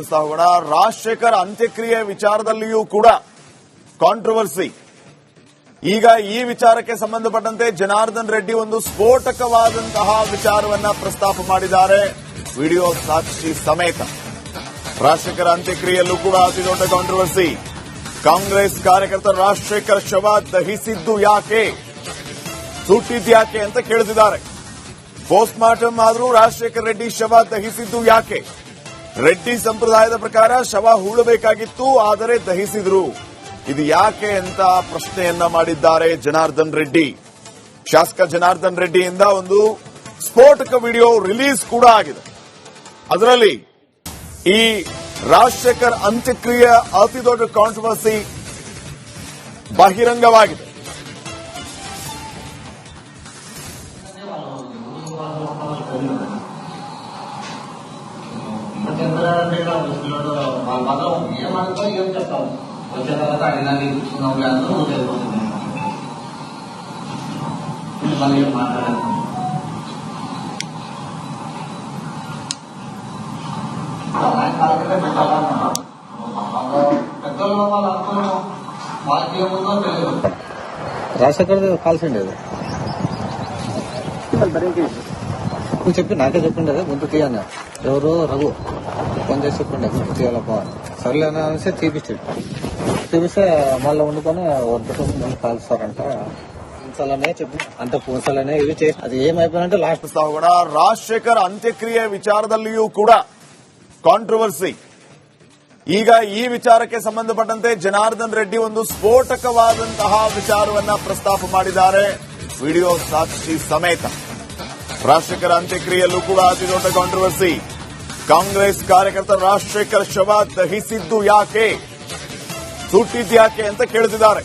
ಕೂಡ ರಾಜಶೇಖರ್ ಅಂತ್ಯಕ್ರಿಯೆ ವಿಚಾರದಲ್ಲಿಯೂ ಕೂಡ ಕಾಂಟ್ರವರ್ಸಿ. ಈಗ ಈ ವಿಚಾರಕ್ಕೆ ಸಂಬಂಧಪಟ್ಟಂತೆ ಜನಾರ್ದನ್ ರೆಡ್ಡಿ ಒಂದು ಸ್ಫೋಟಕವಾದಂತಹ ವಿಚಾರವನ್ನ ಪ್ರಸ್ತಾಪ ಮಾಡಿದ್ದಾರೆ. ವಿಡಿಯೋ ಸಾಕ್ಷಿ ಸಮೇತ. ರಾಜಶೇಖರ್ ಅಂತ್ಯಕ್ರಿಯೆಯಲ್ಲೂ ಕೂಡ ಅತಿದೊಡ್ಡ ಕಾಂಟ್ರವರ್ಸಿ. ಕಾಂಗ್ರೆಸ್ ಕಾರ್ಯಕರ್ತ ರಾಜಶೇಖರ್ ಶವ ದಹಿಸಿದ್ದು ಯಾಕೆ, ಸುಟ್ಟಿದ್ಯಾಕೆ ಅಂತ ಕೇಳಿದ್ದಾರೆ. ಪೋಸ್ಟ್ ಮಾರ್ಟಮ್ ಆದರೂ ರಾಜಶೇಖರ್ ರೆಡ್ಡಿ ಶವ ದಹಿಸಿದ್ದು ಯಾಕೆ? ರೆಡ್ಡಿ ಸಂಪ್ರದಾಯದ ಪ್ರಕಾರ ಶವ ಹೂಳಬೇಕಾಗಿತ್ತು, ಆದರೆ ದಹಿಸಿದ್ರು. ಇದು ಯಾಕೆ ಅಂತ ಪ್ರಶ್ನೆಯನ್ನ ಮಾಡಿದ್ದಾರೆ ಜನಾರ್ದನ್ ರೆಡ್ಡಿ. ಶಾಸಕ ಜನಾರ್ದನ್ ರೆಡ್ಡಿಯಿಂದ ಒಂದು ಸ್ಫೋಟಕ ವಿಡಿಯೋ ರಿಲೀಸ್ ಕೂಡ ಆಗಿದೆ. ಅದರಲ್ಲಿ ಈ ರಾಜಶೇಖರ್ ಅಂತ್ಯಕ್ರಿಯೆ ಅತಿದೊಡ್ಡ ಕಾಂಟ್ರವರ್ಸಿ ಬಹಿರಂಗವಾಗಿದೆ. వచ్చే తర్వాత అడిగినాన్ని కూర్చున్నాం అందరూ తెలిపోతుంది మళ్ళీ మాట్లాడాను. పెద్దలు వాళ్ళు అనుకున్నాం వాళ్ళకి ఏముందో తెలియదు. రాజశేఖర్ కాల్సిండే నువ్వు చెప్పి నాకే చెప్పిండే గొంతు తీయన్న. ఎవరు రఘు ఫోన్ చేసి చెప్పిండే గొంతు తీయాలప్ప. సర్లే అనేసి తీపిస్తే మళ్ళీ వండుకొని వద్దకు మళ్ళీ కాల్స్తారంట. పూసాలనే చెప్పు అంత పూసాలనే ఇవి చేసి అది ఏమైపోయినంటే లాస్ట్ కూడా ರಾಜಶೇಖರ್ ಅಂತ್ಯಕ್ರಿಯೆ ವಿಚಾರದಲ್ಲಿಯೂ ಕೂಡ ಕಾಂಟ್ರವರ್ಸಿ. ಈಗ ಈ ವಿಚಾರಕ್ಕೆ ಸಂಬಂಧಪಟ್ಟಂತೆ ಜನಾರ್ದನ್ ರೆಡ್ಡಿ ಒಂದು ಸ್ಫೋಟಕವಾದಂತಹ ವಿಚಾರವನ್ನ ಪ್ರಸ್ತಾಪ ಮಾಡಿದ್ದಾರೆ. ವಿಡಿಯೋ ಸಾಕ್ಷಿ ಸಮೇತ. ರಾಜಶೇಖರ್ ಅಂತ್ಯಕ್ರಿಯೆಯಲ್ಲೂ ಕೂಡ ಅತಿದೊಡ್ಡ ಕಾಂಟ್ರವರ್ಸಿ. ಕಾಂಗ್ರೆಸ್ ಕಾರ್ಯಕರ್ತ ರಾಜಶೇಖರ್ ಶವ ದಹಿಸಿದ್ದು ಯಾಕೆ, ಸುಟ್ಟಿದ್ಯಾಕೆ ಅಂತ ಕೇಳಿದ್ದಾರೆ.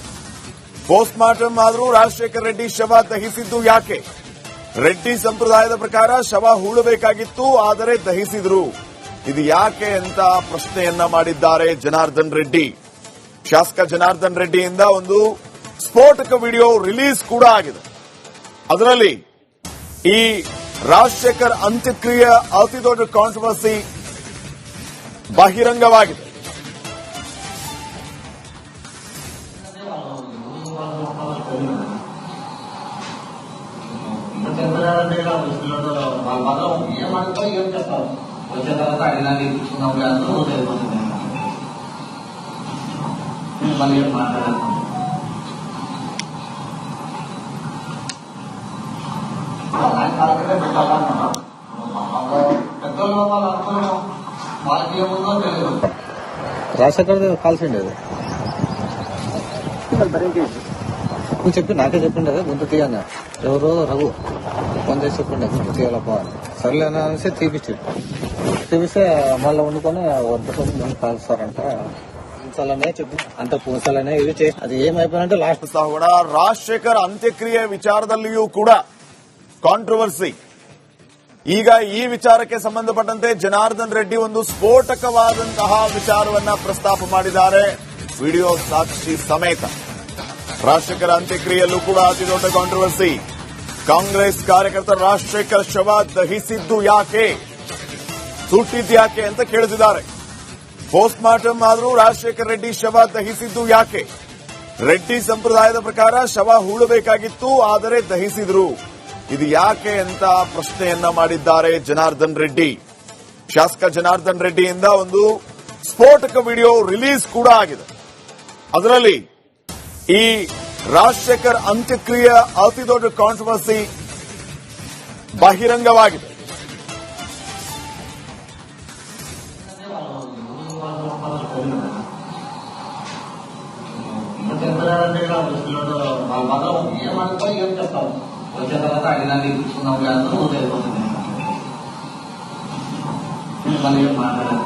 ಪೋಸ್ಟ್ ಮಾರ್ಟಮ್ ಆದರೂ ರಾಜಶೇಖರ್ ರೆಡ್ಡಿ ಶವ ದಹಿಸಿದ್ದು ಯಾಕೆ? ರೆಡ್ಡಿ ಸಂಪ್ರದಾಯದ ಪ್ರಕಾರ ಶವ ಹೂಳಬೇಕಾಗಿತ್ತು, ಆದರೆ ದಹಿಸಿದ್ರು. ಇದು ಯಾಕೆ ಅಂತ ಪ್ರಶ್ನೆಯನ್ನ ಮಾಡಿದ್ದಾರೆ ಜನಾರ್ದನ್ ರೆಡ್ಡಿ. ಶಾಸಕ ಜನಾರ್ದನ್ ರೆಡ್ಡಿಯಿಂದ ಒಂದು ಸ್ಫೋಟಕ ವಿಡಿಯೋ ರಿಲೀಸ್ ಕೂಡ ಆಗಿದೆ. ಅದರಲ್ಲಿ ಈ ರಾಜಶೇಖರ್ ಅಂತ್ಯಕ್ರಿಯೆ ಅತಿದೊಡ್ಡ ಕಾಂಟ್ರವರ್ಸಿ ಬಹಿರಂಗವಾಗಿದೆ. వచ్చే తర్వాత అడిగినాన్ని కూర్చున్నాం అందరూ తెలిపోతుంది మళ్ళీ మాట్లాడాను. పెద్దలు వాళ్ళు అనుకున్నాం వాళ్ళకి ఏముందో తెలియదు. రాజశేఖర్ కాల్సిండే నువ్వు చెప్పి నాకే చెప్పిండే గొంతు తీయన్న. ఎవరు రఘు ఫోన్ చేసి చెప్పిండే గొంతు తీయాలప్ప. సర్లే అనేసి తీపిస్తే మళ్ళీ వండుకొని వద్దకు మళ్ళీ కాల్స్తారంట. పూసాలనే చెప్పు అంత పూసాలనే ఇవి చేసి అది ఏమైపోయినంటే లాస్ట్ కూడా ರಾಜಶೇಖರ್ ಅಂತ್ಯಕ್ರಿಯೆ ವಿಚಾರದಲ್ಲಿಯೂ ಕೂಡ ಕಾಂಟ್ರವರ್ಸಿ. ಈಗ ಈ ವಿಚಾರಕ್ಕೆ ಸಂಬಂಧಪಟ್ಟಂತೆ ಜನಾರ್ದನ್ ರೆಡ್ಡಿ ಒಂದು ಸ್ಫೋಟಕವಾದಂತಹ ವಿಚಾರವನ್ನ ಪ್ರಸ್ತಾಪ ಮಾಡಿದ್ದಾರೆ. ವಿಡಿಯೋ ಸಾಕ್ಷಿ ಸಮೇತ. ರಾಜಶೇಖರ್ ಅಂತ್ಯಕ್ರಿಯೆಯಲ್ಲೂ ಕೂಡ ಅತಿದೊಡ್ಡ ಕಾಂಟ್ರವರ್ಸಿ. ಕಾಂಗ್ರೆಸ್ ಕಾರ್ಯಕರ್ತ ರಾಜಶೇಖರ್ ಶವ ದಹಿಸಿದ್ದು ಯಾಕೆ, ಸುಟ್ಟಿದ್ಯಾಕೆ ಅಂತ ಕೇಳಿದ್ದಾರೆ. ಪೋಸ್ಟ್ ಮಾರ್ಟಮ್ ಆದರೂ ರಾಜಶೇಖರ್ ರೆಡ್ಡಿ ಶವ ದಹಿಸಿದ್ದು ಯಾಕೆ? ರೆಡ್ಡಿ ಸಂಪ್ರದಾಯದ ಪ್ರಕಾರ ಶವ ಹೂಳಬೇಕಾಗಿತ್ತು, ಆದರೆ ದಹಿಸಿದ್ರು. ಇದು ಯಾಕೆ ಅಂತ ಪ್ರಶ್ನೆಯನ್ನ ಮಾಡಿದ್ದಾರೆ ಜನಾರ್ದನ್ ರೆಡ್ಡಿ. ಶಾಸಕ ಜನಾರ್ದನ್ ರೆಡ್ಡಿಯಿಂದ ಒಂದು ಸ್ಫೋಟಕ ವಿಡಿಯೋ ರಿಲೀಸ್ ಕೂಡ ಆಗಿದೆ. ಅದರಲ್ಲಿ ಈ ರಾಜಶೇಖರ್ ಅಂತ್ಯಕ್ರಿಯೆ ಅತಿದೊಡ್ಡ ಕಾಂಟ್ರವರ್ಸಿ ಬಹಿರಂಗವಾಗಿದೆ. ఏమంతా ఏం చెప్తాం. వచ్చే తర్వాత అడిగినాన్ని కూర్చున్నాం అందరూ తెలిపోతుంది మళ్ళీ మాట్లాడాను.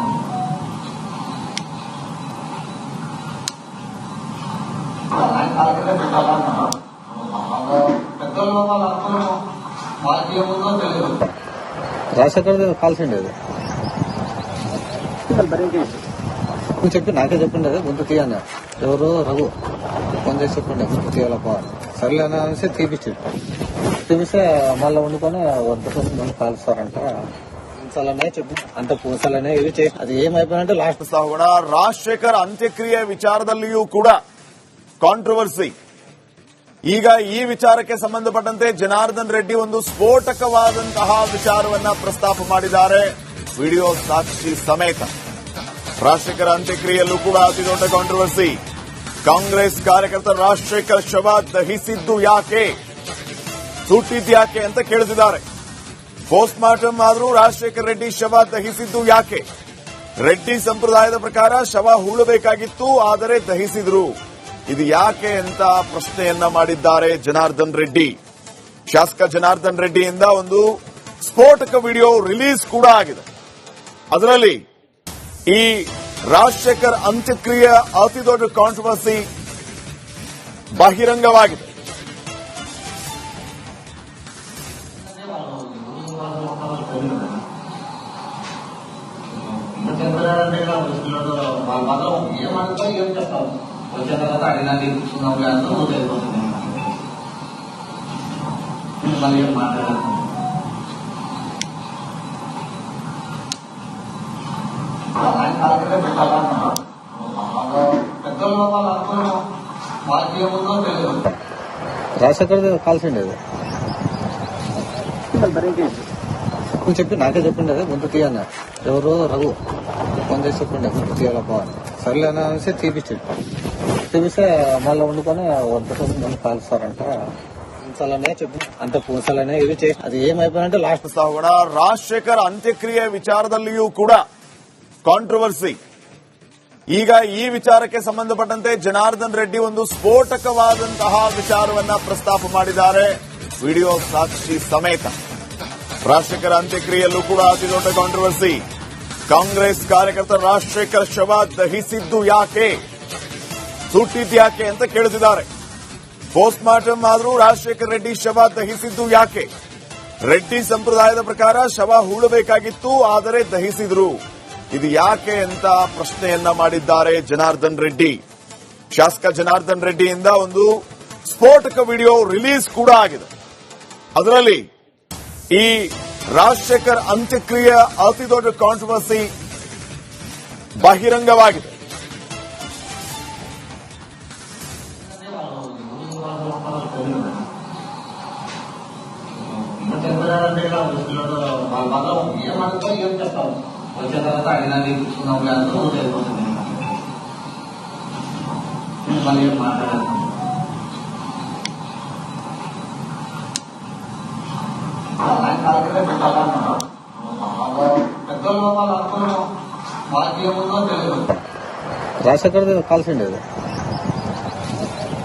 పెద్దలు వాళ్ళు అనుకున్నాం వాళ్ళకి ఏముందో తెలియదు. రాజశేఖర్ కాల్సిండే నువ్వు చెప్పి నాకే చెప్పిండే గొంతు తీయన్న. ఎవరు రఘు ఫోన్ చేసి చెప్పిండే గొంతు తీయాలప్ప. సర్లే అనేసి తీపిస్తే మళ్ళీ వండుకొని వద్దకు మళ్ళీ కాల్స్తారంట. పూసాలనే చెప్పి అంత పూసాలనే ఇవి చేసి అది ఏమైపోయినంటే లాస్ట్ ಕೂಡ ರಾಜಶೇಖರ್ ಅಂತ್ಯಕ್ರಿಯೆ ವಿಚಾರದಲ್ಲಿಯೂ ಕೂಡ ಕಾಂಟ್ರವರ್ಸಿ. ಈಗ ಈ ವಿಚಾರಕ್ಕೆ ಸಂಬಂಧಪಟ್ಟಂತೆ ಜನಾರ್ದನ್ ರೆಡ್ಡಿ ಒಂದು ಸ್ಫೋಟಕವಾದಂತಹ ವಿಚಾರವನ್ನ ಪ್ರಸ್ತಾಪ ಮಾಡಿದ್ದಾರೆ, ವಿಡಿಯೋ ಸಾಕ್ಷಿ ಸಮೇತ. ರಾಜಶೇಖರ್ ಅಂತ್ಯಕ್ರಿಯೆಯಲ್ಲೂ ಕೂಡ ಅತಿ ದೊಡ್ಡ ಕಾಂಟ್ರವರ್ಸಿ. ಕಾಂಗ್ರೆಸ್ ಕಾರ್ಯಕರ್ತ ರಾಜಶೇಖರ್ ಶವ ದಹಿಸಿದ್ದು ಯಾಕೆ, ಸುಟ್ಟಿದ್ಯಾಕೆ ಅಂತ ಕೇಳುತ್ತಿದ್ದಾರೆ. ಪೋಸ್ಟ್ ಮಾರ್ಟಮ್ ಆದರೂ ರಾಜಶೇಖರ್ ರೆಡ್ಡಿ ಶವ ದಹಿಸಿದ್ದು ಯಾಕೆ? ರೆಡ್ಡಿ ಸಂಪ್ರದಾಯದ ಪ್ರಕಾರ ಶವ ಹೂಳಬೇಕಾಗಿತ್ತು, ಆದರೆ ದಹಿಸಿದ್ರು. ಇದು ಯಾಕೆ ಅಂತ ಪ್ರಶ್ನೆಯನ್ನ ಮಾಡಿದ್ದಾರೆ ಜನಾರ್ದನ್ ರೆಡ್ಡಿ. ಶಾಸಕ ಜನಾರ್ದನ್ ರೆಡ್ಡಿಯಿಂದ ಒಂದು ಸ್ಫೋಟಕ ವಿಡಿಯೋ ರಿಲೀಸ್ ಕೂಡ ಆಗಿದೆ. ಅದರಲ್ಲಿ ಈ ರಾಜಶೇಖರ್ ಅಂತ್ಯಕ್ರಿಯೆ ಅತಿ ದೊಡ್ಡ ಕಾಂಟ್ರವರ್ಸಿ ಬಹಿರಂಗವಾಗಿದೆ. మాత్రం ఏమంటారు ఏం చెప్తాం వచ్చిన తర్వాత అడిగినది కూర్చున్నాం కానీ తెలిపోతుంది మళ్ళీ ఏం మాట్లాడాలి. ఆయన కార్యక్రమం పెట్టాలన్నా పెద్దలు వాళ్ళు అనుకున్నాం వాళ్ళకి ఏముందో తెలియదు. రాజశేఖర్ కాల్సిండేది నువ్వు చెప్పి నాకే చెప్పిండే గుంత తీయన్న ఎవరు రఘు ఫోన్ చేసి చెప్పిండే గుంత తీయాలప్ప సర్లే అనేసి తీపిస్తే మళ్ళీ వండుకొని వండుకొని మళ్ళీ కాల్స్తారంట. పూసాలనే చెప్పి అంత పూసాలనే ఇవి చేసి అది ఏమైపోయినంటే లాస్ట్ ಕೂಡ ರಾಜಶೇಖರ್ ಅಂತ್ಯಕ್ರಿಯೆ ವಿಚಾರದಲ್ಲಿಯೂ ಕೂಡ ಕಾಂಟ್ರವರ್ಸಿ. ಈಗ ಈ ವಿಚಾರಕ್ಕೆ ಸಂಬಂಧಪಟ್ಟಂತೆ ಜನಾರ್ದನ್ ರೆಡ್ಡಿ ಒಂದು ಸ್ಫೋಟಕವಾದಂತಹ ವಿಚಾರವನ್ನ ಪ್ರಸ್ತಾಪ ಮಾಡಿದ್ದಾರೆ, ವಿಡಿಯೋ ಸಾಕ್ಷಿ ಸಮೇತ. ರಾಜಶೇಖರ್ ಅಂತ್ಯಕ್ರಿಯೆಯಲ್ಲೂ ಕೂಡ ಅತಿ ದೊಡ್ಡ ಕಾಂಟ್ರವರ್ಸಿ. ಕಾಂಗ್ರೆಸ್ ಕಾರ್ಯಕರ್ತ ರಾಜಶೇಖರ್ ಶವ ದಹಿಸಿದ್ದು ಯಾಕೆ, ಸುಟ್ಟಿದ್ಯಾಕೆ ಅಂತ ಕೇಳುತ್ತಿದ್ದಾರೆ. ಪೋಸ್ಟ್ ಮಾರ್ಟಮ್ ಆದರೂ ರಾಜಶೇಖರ್ ರೆಡ್ಡಿ ಶವ ದಹಿಸಿದ್ದು ಯಾಕೆ? ರೆಡ್ಡಿ ಸಂಪ್ರದಾಯದ ಪ್ರಕಾರ ಶವ ಹೂಳಬೇಕಾಗಿತ್ತು, ಆದರೆ ದಹಿಸಿದ್ರು. ಇದು ಯಾಕೆ ಅಂತ ಪ್ರಶ್ನೆಯನ್ನ ಮಾಡಿದ್ದಾರೆ ಜನಾರ್ದನ್ ರೆಡ್ಡಿ. ಶಾಸಕ ಜನಾರ್ದನ್ ರೆಡ್ಡಿಯಿಂದ ಒಂದು ಸ್ಫೋಟಕ ವಿಡಿಯೋ ರಿಲೀಸ್ ಕೂಡ ಆಗಿದೆ. ಅದರಲ್ಲಿ ಈ ರಾಜಶೇಖರ್ ಅಂತ್ಯಕ್ರಿಯೆ ಅತಿ ದೊಡ್ಡ ಕಾಂಟ್ರವರ್ಸಿ ಬಹಿರಂಗವಾಗಿದೆ. మాత్రం ఏమంటారు ఏం చెప్తాం వచ్చిన తర్వాత అడిగినది కూర్చున్నాం కానీ తెలిపోతుంది మళ్ళీ ఏం మాట్లాడాలి. ఆయన కార్యక్రమం పెట్టాలన్నా పెద్దలు వాళ్ళు అనుకున్నాం వాళ్ళకి ఏముందో తెలియదు. రాజశేఖర్ కాల్సిండేది